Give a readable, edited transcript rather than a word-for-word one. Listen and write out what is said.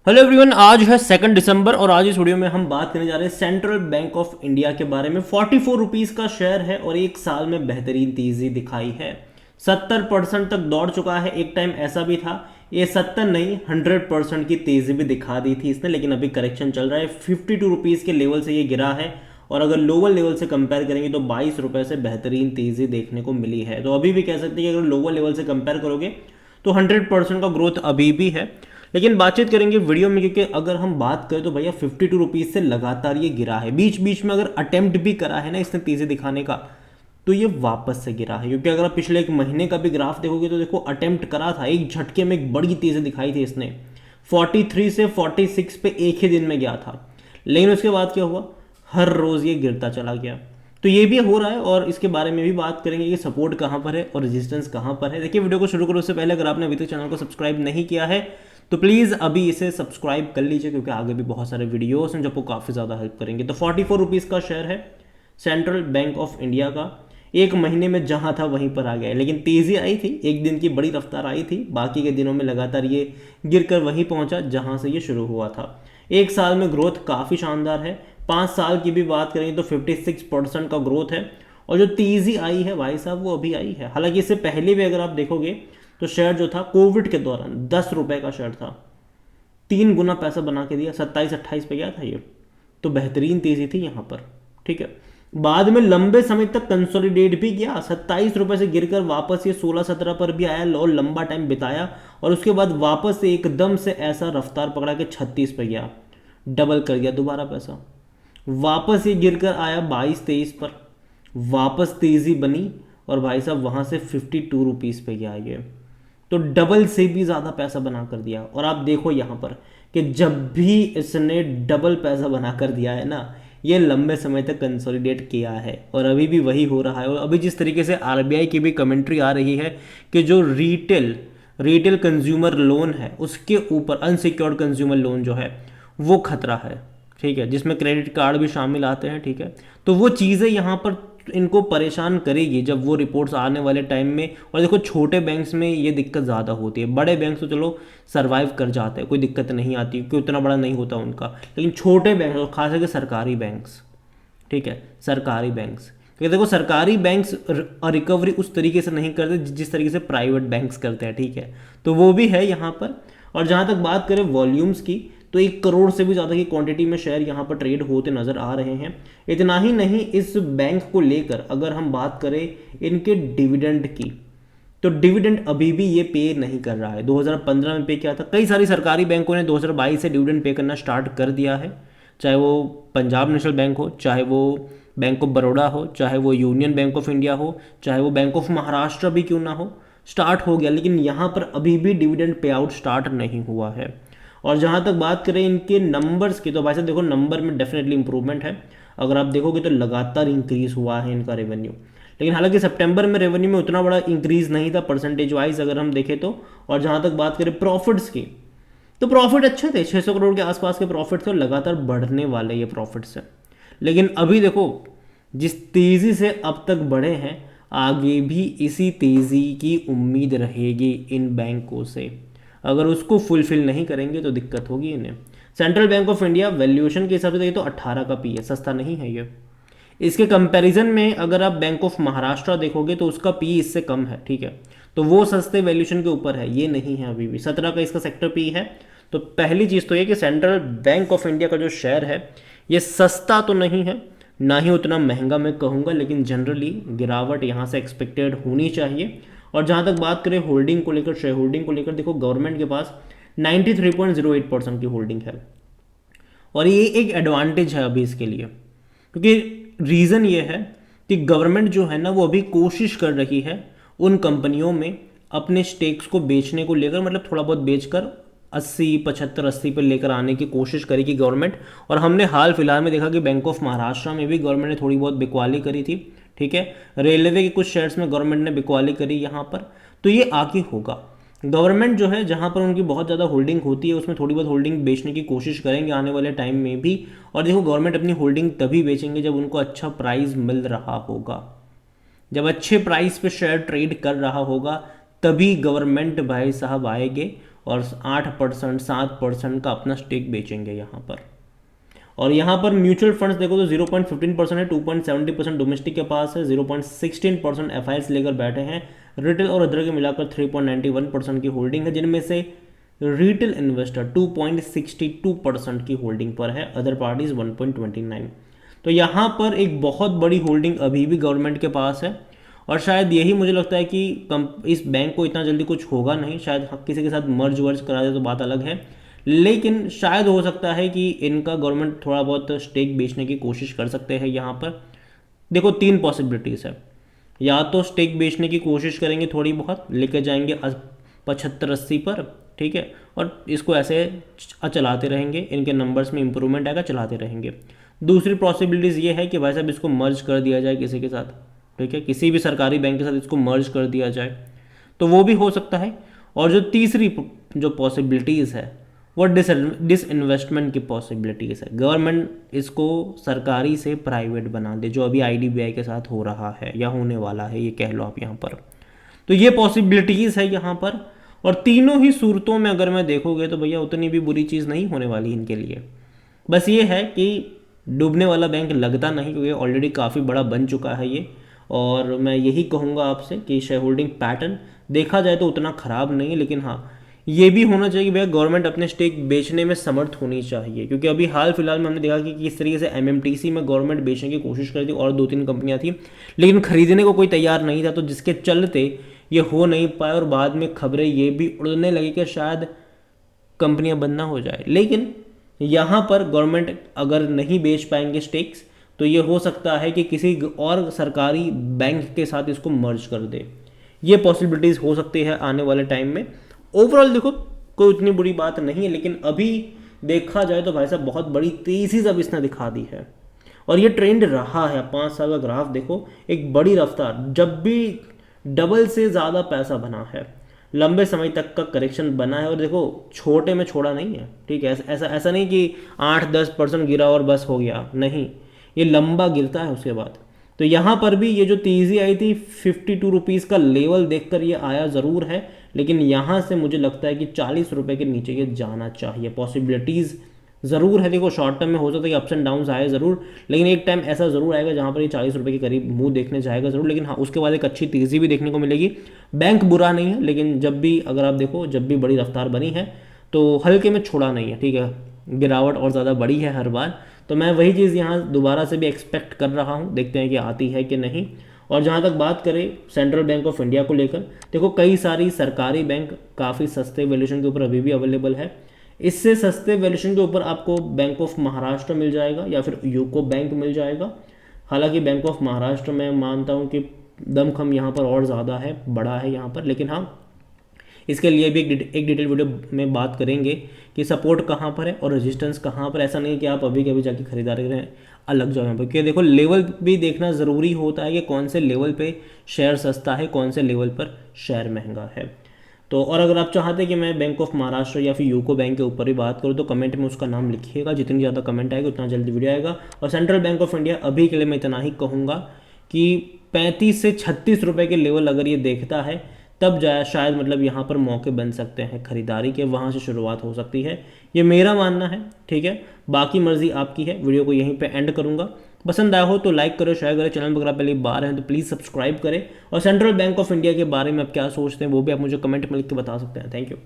Hello everyone, आज है 2 दिसंबर और आज इस वीडियो में हम बात करने जा रहे हैं सेंट्रल बैंक ऑफ इंडिया के बारे में। 44 रुपीज़ का शेयर है और एक साल में बेहतरीन तेजी दिखाई है। 70% तक दौड़ चुका है। एक टाइम ऐसा भी था ये 70 नहीं 100% की तेजी भी दिखा दी थी इसने, लेकिन अभी करेक्शन चल रहा है। 52 रुपीज़ के लेवल से ये गिरा है और अगर लोअर लेवल से कंपेयर करेंगे तो 22 रुपये से बेहतरीन तेजी देखने को मिली है। तो अभी भी कह सकते हैं कि अगर लोअर लेवल से कंपेयर करोगे तो 100% का ग्रोथ अभी भी है। लेकिन बातचीत करेंगे वीडियो में, क्योंकि अगर हम बात करें तो भैया 52 रुपीज़ से लगातार ये गिरा है। बीच बीच में अगर अटेम्प्ट भी करा है ना इसने तेजी दिखाने का, तो ये वापस से गिरा है। क्योंकि अगर आप पिछले एक महीने का भी ग्राफ देखोगे तो देखो अटेम्प्ट करा था, एक झटके में एक बड़ी तेजी दिखाई थी इसने। 43 से 46 पे एक ही दिन में गया था, लेकिन उसके बाद क्या हुआ, हर रोज़ ये गिरता चला गया। तो ये भी हो रहा है और इसके बारे में भी बात करेंगे कि सपोर्ट कहाँ पर है और रेजिस्टेंस कहाँ पर है। देखिए, वीडियो को शुरू करो उससे पहले अगर आपने अभी तक चैनल को सब्सक्राइब नहीं किया है तो प्लीज़ अभी इसे सब्सक्राइब कर लीजिए, क्योंकि आगे भी बहुत सारे वीडियोस हैं जो आपको काफ़ी ज़्यादा हेल्प करेंगे। तो 44 रुपीज़ का शेयर है सेंट्रल बैंक ऑफ इंडिया का। एक महीने में जहां था वहीं पर आ गया है, लेकिन तेज़ी आई थी, एक दिन की बड़ी रफ्तार आई थी। बाकी के दिनों में लगातार ये गिरकर वहीं पहुंचा जहां से ये शुरू हुआ था। एक साल में ग्रोथ काफ़ी शानदार है। 5 साल की भी बात करें तो 56% का ग्रोथ है। और जो तेज़ी आई है भाई साहब वो अभी आई है। हालांकि इससे पहले भी अगर आप देखोगे तो शेयर जो था कोविड के दौरान 10 रुपए का शेयर था, 3 गुना पैसा बना के दिया। 27-28 पे गया था ये, तो बेहतरीन तेजी थी यहाँ पर। ठीक है, बाद में लंबे समय तक कंसोलिडेट भी किया। 27 रुपए से गिरकर वापस ये 16-17 पर भी आया और लंबा टाइम बिताया, और उसके बाद वापस से एकदम से ऐसा रफ्तार पकड़ा कि 36 पे गया, डबल कर दिया दोबारा पैसा। वापस ये गिरकर आया 22-23 पर, वापस तेजी बनी और भाई साहब वहां से 52 रुपीज़ पे गया ये, तो डबल से भी ज़्यादा पैसा बना कर दिया। और आप देखो यहाँ पर कि जब भी इसने डबल पैसा बना कर दिया है ना, ये लंबे समय तक कंसोलिडेट किया है और अभी भी वही हो रहा है। और अभी जिस तरीके से आरबीआई की भी कमेंट्री आ रही है कि जो रिटेल कंज्यूमर लोन है उसके ऊपर अनसिक्योर्ड कंज्यूमर लोन जो है वो खतरा है। ठीक है, जिसमें क्रेडिट कार्ड भी शामिल आते हैं। ठीक है, तो वो चीज़ें यहाँ पर इनको परेशान करेगी जब वो रिपोर्ट्स आने वाले टाइम में। और देखो, छोटे बैंक्स में ये दिक्कत ज़्यादा होती है। बड़े बैंक तो चलो सर्वाइव कर जाते हैं, कोई दिक्कत नहीं आती क्योंकि उतना बड़ा नहीं होता उनका। लेकिन छोटे बैंक और खास करके सरकारी बैंक्स, ठीक है, सरकारी बैंक्स, क्योंकि देखो सरकारी बैंक्स रिकवरी उस तरीके से नहीं करते जिस तरीके से प्राइवेट बैंक्स करते हैं। ठीक है, तो वो भी है यहाँ पर। और जहाँ तक बात करें वॉल्यूम्स की, तो 1 करोड़ से भी ज़्यादा की क्वांटिटी में शेयर यहाँ पर ट्रेड होते नज़र आ रहे हैं। इतना ही नहीं, इस बैंक को लेकर अगर हम बात करें इनके डिविडेंड की, तो डिविडेंड अभी भी ये पे नहीं कर रहा है। 2015 में पे किया था। कई सारी सरकारी बैंकों ने 2022 से डिविडेंड पे करना स्टार्ट कर दिया है, चाहे वो पंजाब नेशनल बैंक हो, चाहे वो बैंक ऑफ बड़ौदा हो, चाहे वो यूनियन बैंक ऑफ इंडिया हो, चाहे वो बैंक ऑफ महाराष्ट्र भी क्यों ना हो, स्टार्ट हो गया। लेकिन यहाँ पर अभी भी डिविडेंड पे आउट स्टार्ट नहीं हुआ है। और जहाँ तक बात करें इनके नंबर्स की, तो भाई साहब देखो नंबर में डेफिनेटली इंप्रूवमेंट है। अगर आप देखोगे तो लगातार इंक्रीज हुआ है इनका रेवेन्यू। लेकिन हालांकि सितंबर में रेवेन्यू में उतना बड़ा इंक्रीज नहीं था परसेंटेज वाइज अगर हम देखें तो। और जहाँ तक बात करें प्रॉफिट्स की, तो प्रॉफिट अच्छे थे, 600 करोड़ के आसपास के प्रॉफिट थे और लगातार बढ़ने वाले ये प्रॉफिट्स हैं। लेकिन अभी देखो जिस तेज़ी से अब तक बढ़े हैं, आगे भी इसी तेज़ी की उम्मीद रहेगी इन बैंकों से। अगर उसको फुलफिल नहीं करेंगे तो दिक्कत होगी इन्हें। Central bank of India valuation के हिसाब से देखिए तो 18 का पी है, सस्ता नहीं है ये। इसके कंपैरिजन में अगर आप बैंक ऑफ महाराष्ट्र देखोगे तो उसका पी इससे कम है। ठीक है, तो वो सस्ते वैल्यूएशन के ऊपर है, ये नहीं है। अभी भी 17 का इसका सेक्टर पी है। तो पहली चीज़ तो ये कि सेंट्रल बैंक ऑफ इंडिया का जो शेयर है ये सस्ता तो नहीं है, ना ही उतना महंगा मैं कहूँगा, लेकिन जनरली गिरावट यहाँ से एक्सपेक्टेड होनी चाहिए। और जहाँ तक बात करें होल्डिंग को लेकर, शेयर होल्डिंग को लेकर, देखो गवर्नमेंट के पास 93.08% की होल्डिंग है। और ये एक एडवांटेज है अभी इसके लिए, क्योंकि रीज़न ये है कि गवर्नमेंट जो है ना वो अभी कोशिश कर रही है उन कंपनियों में अपने स्टेक्स को बेचने को लेकर, मतलब थोड़ा बहुत बेचकर 80, 75, 80 पर लेकर आने की कोशिश करेगी गवर्नमेंट। और हमने हाल फिलहाल में देखा कि बैंक ऑफ महाराष्ट्र में भी गवर्नमेंट ने थोड़ी बहुत बिकवाली करी थी। ठीक है, रेलवे के कुछ शेयर्स में गवर्नमेंट ने बिकवाली करी यहाँ पर। तो ये आगे होगा। गवर्नमेंट जो है जहाँ पर उनकी बहुत ज़्यादा होल्डिंग होती है उसमें थोड़ी बहुत होल्डिंग बेचने की कोशिश करेंगे आने वाले टाइम में भी। और देखो गवर्नमेंट अपनी होल्डिंग तभी बेचेंगे जब उनको अच्छा प्राइस मिल रहा होगा, जब अच्छे प्राइस पे शेयर ट्रेड कर रहा होगा, तभी गवर्नमेंट भाई साहब आएंगे और 8% 7% का अपना स्टेक बेचेंगे यहाँ पर। और यहाँ पर म्यूचुअल फंड्स देखो तो 0.15% है, 2.70% डोमेस्टिक के पास है, 0.16% एफआईआईस लेकर बैठे हैं। रिटेल और अदर के मिलाकर 3.91% की होल्डिंग है, जिनमें से रिटेल इन्वेस्टर 2.62% की होल्डिंग पर है, अदर पार्टीज 1.29। तो यहाँ पर एक बहुत बड़ी होल्डिंग अभी भी गवर्नमेंट के पास है, और शायद यही मुझे लगता है कि इस बैंक को इतना जल्दी कुछ होगा नहीं, शायद किसी के साथ मर्ज वर्ज करा दे तो बात अलग है, लेकिन शायद हो सकता है कि इनका गवर्नमेंट थोड़ा बहुत स्टेक बेचने की कोशिश कर सकते हैं। यहाँ पर देखो 3 पॉसिबिलिटीज़ है, या तो स्टेक बेचने की कोशिश करेंगे, थोड़ी बहुत लेके जाएंगे 75-80 पर, ठीक है, और इसको ऐसे चलाते रहेंगे, इनके नंबर्स में इंप्रूवमेंट आएगा, चलाते रहेंगे। दूसरी पॉसिबिलिटीज़ ये है कि भाई साहब इसको मर्ज कर दिया जाए किसी के साथ, ठीक है, किसी भी सरकारी बैंक के साथ इसको मर्ज कर दिया जाए, तो वो भी हो सकता है। और जो तीसरी जो पॉसिबिलिटीज़ है वो डिसइन्वेस्टमेंट की पॉसिबिलिटीज़ है, गवर्नमेंट इसको सरकारी से प्राइवेट बना दे, जो अभी आईडीबीआई के साथ हो रहा है या होने वाला है, ये कह लो आप यहाँ पर। तो ये पॉसिबिलिटीज़ है यहाँ पर, और तीनों ही सूरतों में अगर मैं देखोगे तो भैया उतनी भी बुरी चीज़ नहीं होने वाली इनके लिए। बस ये है कि डूबने वाला बैंक लगता नहीं, क्योंकि ऑलरेडी काफ़ी बड़ा बन चुका है ये। और मैं यही कहूँगा आपसे कि शेयर होल्डिंग पैटर्न देखा जाए तो उतना ख़राब नहीं है, लेकिन हाँ ये भी होना चाहिए कि भैया गवर्नमेंट अपने स्टेक बेचने में समर्थ होनी चाहिए, क्योंकि अभी हाल फिलहाल में हमने देखा कि किस तरीके से एमएमटीसी में गवर्नमेंट बेचने की कोशिश कर थी, और 2-3 कंपनियां थी, लेकिन खरीदने को कोई तैयार नहीं था, तो जिसके चलते ये हो नहीं पाए, और बाद में खबरें ये भी उड़ने लगी कि शायद कंपनियां बंद ना हो जाए। लेकिन यहाँ पर गवर्नमेंट अगर नहीं बेच पाएंगे स्टेक्स, तो ये हो सकता है कि किसी और सरकारी बैंक के साथ इसको मर्ज कर दे। ये पॉसिबिलिटीज़ हो सकती है आने वाले टाइम में। ओवरऑल देखो कोई उतनी बुरी बात नहीं है, लेकिन अभी देखा जाए तो भाई साहब बहुत बड़ी तेज़ी अब इसने दिखा दी है, और ये ट्रेंड रहा है। 5 साल का ग्राफ देखो, एक बड़ी रफ्तार, जब भी डबल से ज़्यादा पैसा बना है, लंबे समय तक का करेक्शन बना है, और देखो छोटे में छोड़ा नहीं है, ठीक है, ऐसा नहीं कि 8-10% गिरा और बस हो गया, नहीं, ये लंबा गिरता है उसके बाद। तो यहाँ पर भी ये जो तेज़ी आई थी 52 रुपीज़ का लेवल देखकर ये आया ज़रूर है, लेकिन यहाँ से मुझे लगता है कि 40 रुपये के नीचे ये जाना चाहिए। पॉसिबिलिटीज़ ज़रूर है, देखो शॉर्ट टर्म में हो सकता है कि अप्स एंड डाउन्स आए ज़रूर, लेकिन एक टाइम ऐसा ज़रूर आएगा जहाँ पर ये 40 रुपये के करीब मुंह देखने जाएगा ज़रूर, लेकिन हाँ उसके बाद एक अच्छी तेज़ी भी देखने को मिलेगी। बैंक बुरा नहीं है, लेकिन जब भी अगर आप देखो, जब भी बड़ी रफ्तार बनी है तो हल्के में छोड़ा नहीं है, ठीक है, गिरावट और ज़्यादा बड़ी है हर बार। तो मैं वही चीज़ यहाँ दोबारा से भी एक्सपेक्ट कर रहा हूँ, देखते हैं कि आती है कि नहीं। और जहाँ तक बात करें सेंट्रल बैंक ऑफ इंडिया को लेकर, देखो कई सारी सरकारी बैंक काफ़ी सस्ते वैल्यूएशन के ऊपर अभी भी अवेलेबल है। इससे सस्ते वैल्यूएशन के ऊपर आपको बैंक ऑफ महाराष्ट्र मिल जाएगा या फिर यूको बैंक मिल जाएगा। हालांकि बैंक ऑफ महाराष्ट्र में मानता हूँ कि दमखम यहाँ पर और ज़्यादा है, बड़ा है यहाँ पर, लेकिन हाँ इसके लिए भी एक डिटेल वीडियो में बात करेंगे कि सपोर्ट कहाँ पर है और रेजिस्टेंस कहाँ पर। ऐसा नहीं कि आप अभी के अभी जाके खरीदारी करें अलग जगह पर, क्योंकि देखो लेवल भी देखना ज़रूरी होता है कि कौन से लेवल पे शेयर सस्ता है, कौन से लेवल पर शेयर महंगा है। तो और अगर आप चाहते हैं कि मैं बैंक ऑफ महाराष्ट्र या फिर यूको बैंक के ऊपर ही बात करूँ तो कमेंट में उसका नाम लिखिएगा, जितनी ज़्यादा कमेंट आएगा उतना जल्दी वीडियो आएगा। और सेंट्रल बैंक ऑफ इंडिया अभी के लिए मैं इतना ही कहूँगा कि 35 से 36 रुपये के लेवल अगर ये देखता है तब जाए शायद, मतलब यहाँ पर मौके बन सकते हैं खरीदारी के, वहाँ से शुरुआत हो सकती है, ये मेरा मानना है, ठीक है। बाकी मर्जी आपकी है। वीडियो को यहीं पे एंड करूँगा। पसंद आया हो तो लाइक करो, शेयर करें, चैनल पर अगर आप पहली बार हैं तो प्लीज़ सब्सक्राइब करें। और सेंट्रल बैंक ऑफ इंडिया के बारे में आप क्या सोचते हैं वो भी आप मुझे कमेंट में लिख के बता सकते हैं। Thank you.